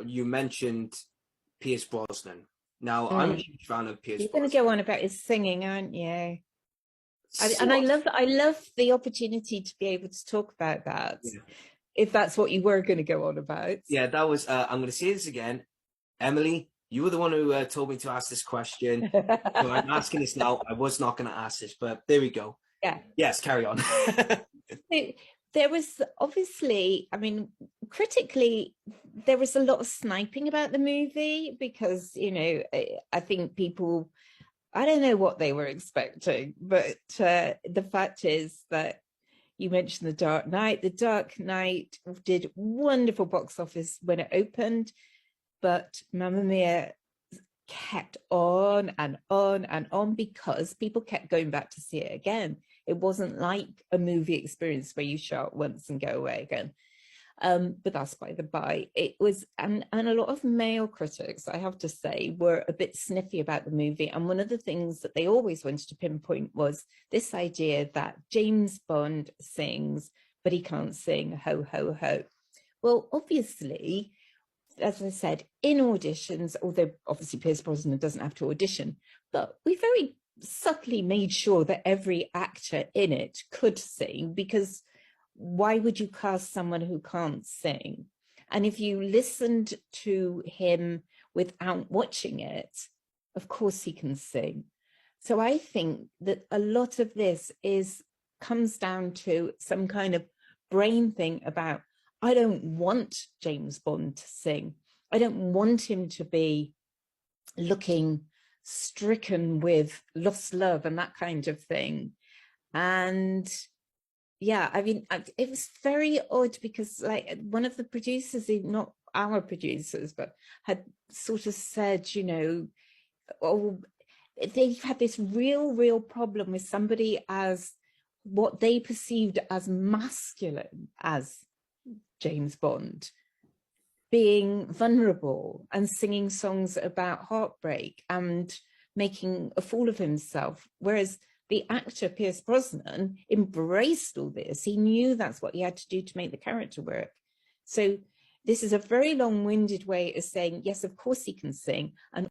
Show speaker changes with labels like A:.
A: you mentioned Pierce Brosnan. Now, I'm a
B: Mm.
A: huge fan of Pierce
B: You're going to go
A: Brosnan.
B: on about his singing, aren't you? And
A: Sort of.
B: I love the opportunity to be able to talk about that,
A: Yeah.
B: if that's what you were going to go on about.
A: Yeah, that was, I'm going to say this again. Emily, you were the one who told me to ask this question. So I'm asking this now. I was not going to ask this, but there we go.
B: Yeah.
A: Yes, carry on.
B: So there was obviously, I mean, critically, there was a lot of sniping about the movie because, I think people, I don't know what they were expecting, but the fact is that you mentioned The Dark Knight. The Dark Knight did wonderful box office when it opened, but Mamma Mia kept on and on and on because people kept going back to see it again. It wasn't like a movie experience where you show it once and go away again. But that's by the by. It was, and a lot of male critics, I have to say, were a bit sniffy about the movie. And one of the things that they always wanted to pinpoint was this idea that James Bond sings, but he can't sing ho, ho, ho. Well, obviously, as I said, in auditions, although obviously Pierce Brosnan doesn't have to audition, but we very subtly made sure that every actor in it could sing, because why would you cast someone who can't sing? And if you listened to him without watching it, of course he can sing. So I think that a lot of this comes down to some kind of brain thing about, I don't want James Bond to sing. I don't want him to be looking stricken with lost love and that kind of thing. And yeah, I mean, it was very odd because like one of the producers, not our producers, but had sort of said, oh, they've had this real problem with somebody as what they perceived as masculine as James Bond being vulnerable and singing songs about heartbreak and making a fool of himself. Whereas the actor Pierce Brosnan embraced all this. He knew that's what he had to do to make the character work. So this is a very long-winded way of saying, yes, of course he can sing. And